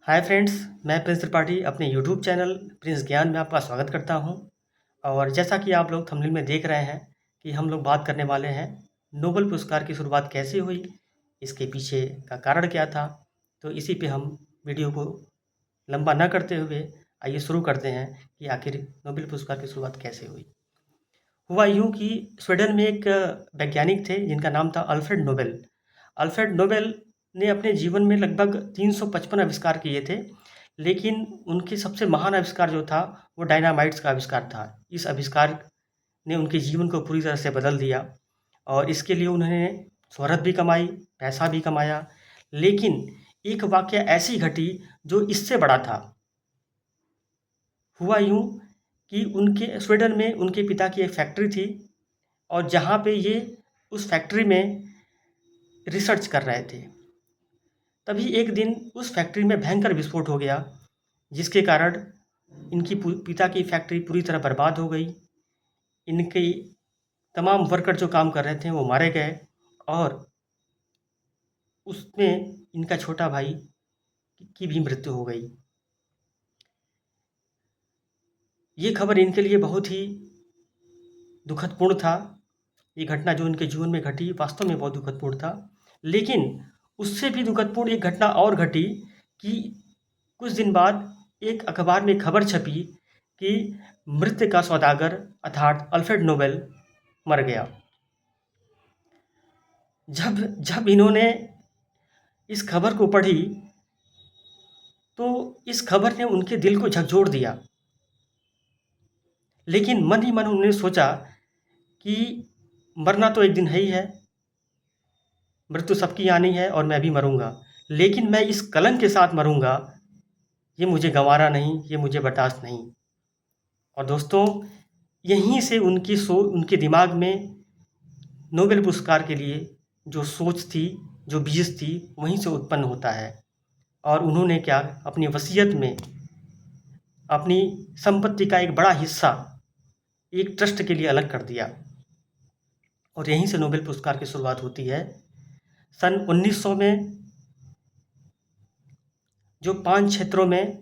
Hi friends, मैं Prince Tripathi अपने YouTube channel Prince ज्ञान में आपका स्वागत करता हूं। और जैसा कि आप लोग थंबनेल में देख रहे हैं कि हम लोग बात करने वाले हैं नोबेल पुरस्कार की शुरुआत कैसे हुई, इसके पीछे का कारण क्या था। तो इसी पे हम वीडियो को लंबा न करते हुए आइए शुरू करते हैं कि आखिर नोबेल पुरस्कार की शुरुआत कैसे हुई। हुआ यूँ कि स्वीडन में एक वैज्ञानिक थे जिनका नाम था अल्फ्रेड नोबेल। अल्फ्रेड नोबेल ने अपने जीवन में लगभग 355 आविष्कार किए थे, लेकिन उनके सबसे महान आविष्कार जो था, वो डायनामाइट्स का आविष्कार था। इस आविष्कार ने उनके जीवन को पूरी तरह से बदल दिया और इसके लिए उन्होंने शोहरत भी कमाई, पैसा भी कमाया। लेकिन एक वाक़या ऐसी घटी जो इससे बड़ा था। हुआ यूँ कि उनके स्वीडन में उनके पिता की एक फैक्ट्री थी और जहाँ पे ये उस फैक्ट्री में रिसर्च कर रहे थे। तभी एक दिन उस फैक्ट्री में भयंकर विस्फोट हो गया, जिसके कारण इनकी पिता की फैक्ट्री पूरी तरह बर्बाद हो गई। इनके तमाम वर्कर जो काम कर रहे थे वो मारे गए और उसमें इनका छोटा भाई की भी मृत्यु हो गई। ये खबर इनके लिए बहुत ही दुखदपूर्ण था। ये घटना जो इनके जीवन में घटी वास्तव में बहुत दुखदपूर्ण था। लेकिन उससे भी दुखदपूर्ण एक घटना और घटी कि कुछ दिन बाद एक अखबार में खबर छपी कि मृत्यु का सौदागर अर्थात अल्फ्रेड नोबेल मर गया। जब जब इन्होंने इस खबर को पढ़ी तो इस खबर ने उनके दिल को झकझोर दिया। लेकिन मन ही मन उन्होंने सोचा कि मरना तो एक दिन है ही है, मृत्यु सबकी आनी है और मैं भी मरूंगा, लेकिन मैं इस कलंक के साथ मरूंगा, ये मुझे गंवारा नहीं, ये मुझे बर्दाश्त नहीं। और दोस्तों, यहीं से उनके दिमाग में नोबेल पुरस्कार के लिए जो सोच थी, जो बीज थी, वहीं से उत्पन्न होता है। और उन्होंने क्या अपनी वसीयत में अपनी संपत्ति का एक बड़ा हिस्सा एक ट्रस्ट के लिए अलग कर दिया और यहीं से नोबेल पुरस्कार की शुरुआत होती है। सन 1900 में जो 5 क्षेत्रों में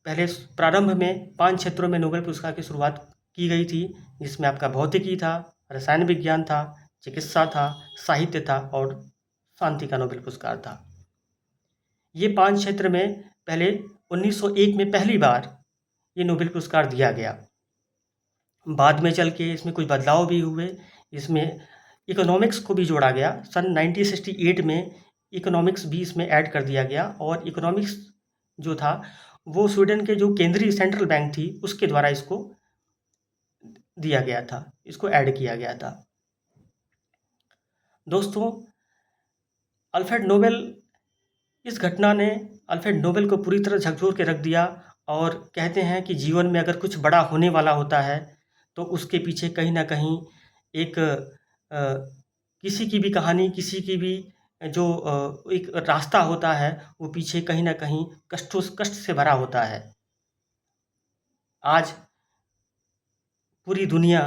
पहले प्रारंभ में 5 क्षेत्रों में नोबेल पुरस्कार की शुरुआत की गई थी, जिसमें आपका भौतिकी था, रसायन विज्ञान था, चिकित्सा था, साहित्य था और शांति का नोबेल पुरस्कार था। ये 5 क्षेत्र में पहले 1901 में पहली बार ये नोबेल पुरस्कार दिया गया। बाद में चल के इसमें कुछ बदलाव भी हुए, इसमें इकोनॉमिक्स को भी जोड़ा गया। सन 1968 में इकोनॉमिक्स भी इसमें ऐड कर दिया गया और इकोनॉमिक्स जो था वो स्वीडन के जो केंद्रीय सेंट्रल बैंक थी उसके द्वारा इसको दिया गया था, इसको ऐड किया गया था। दोस्तों, अल्फ्रेड नोबेल इस घटना ने अल्फ्रेड नोबेल को पूरी तरह झकझोर के रख दिया। और कहते हैं कि जीवन में अगर कुछ बड़ा होने वाला होता है तो उसके पीछे कहीं न कहीं एक किसी की भी कहानी, किसी की भी जो एक रास्ता होता है, वो पीछे कहीं न कहीं कष्ट से भरा होता है। आज पूरी दुनिया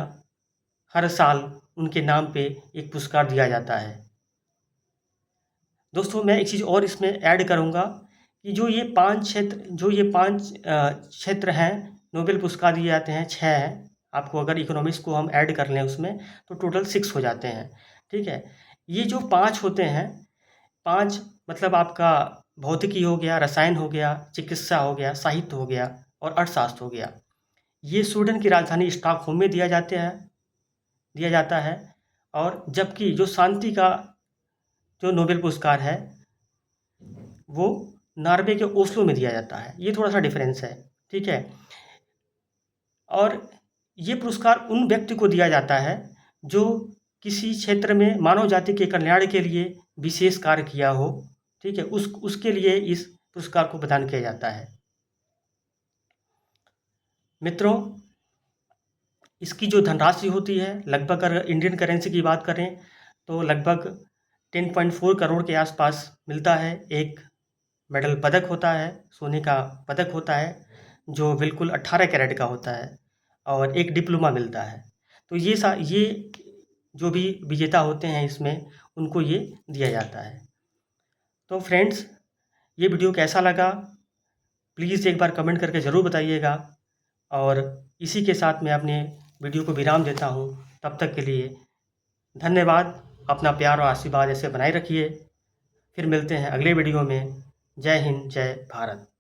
हर साल उनके नाम पे एक पुरस्कार दिया जाता है। दोस्तों, मैं एक चीज़ और इसमें ऐड करूँगा कि जो ये 5 क्षेत्र हैं, नोबेल पुरस्कार दिए जाते हैं, 6 हैं। आपको अगर इकोनॉमिक्स को हम ऐड कर लें उसमें तो टोटल 6 हो जाते हैं, ठीक है? ये जो 5 होते हैं, 5 मतलब आपका भौतिकी हो गया, रसायन हो गया, चिकित्सा हो गया, साहित्य हो गया और अर्थशास्त्र हो गया। ये स्वीडन की राजधानी स्टॉकहोम में दिया जाता है। और जबकि जो शांति का जो नोबेल पुरस्कार है, वो नॉर्वे के ओस्लो में दिया जाता है। ये थोड़ा-सा डिफ़रेंस है, ठीक है? और ये पुरस्कार उन व्यक्ति को दिया जाता है, जो किसी क्षेत्र में मानव जाति के कल्याण के लिए विशेष कार्य किया हो, ठीक है? उसके लिए इस पुरस्कार को प्रदान किया जाता है। मित्रों, इसकी जो धनराशि होती है, लगभग अगर इंडियन करेंसी की बात करें, तो लगभग 10.4 करोड़ के आसपास मिलता है। एक मेडल पदक होता है, सोने का पदक होता है, जो बिल्कुल 18 कैरेट का होता है और एक डिप्लोमा मिलता है। तो ये जो भी विजेता होते हैं इसमें, उनको ये दिया जाता है। तो फ्रेंड्स, ये वीडियो कैसा लगा? प्लीज़ एक बार कमेंट करके ज़रूर बताइएगा। और इसी के साथ मैं अपने वीडियो को विराम देता हूँ। तब तक के लिए धन्यवाद। अपना प्यार और आशीर्वाद ऐसे बनाए रखिए। फिर मिलते हैं अगले वीडियो में। जय हिंद, जय भारत।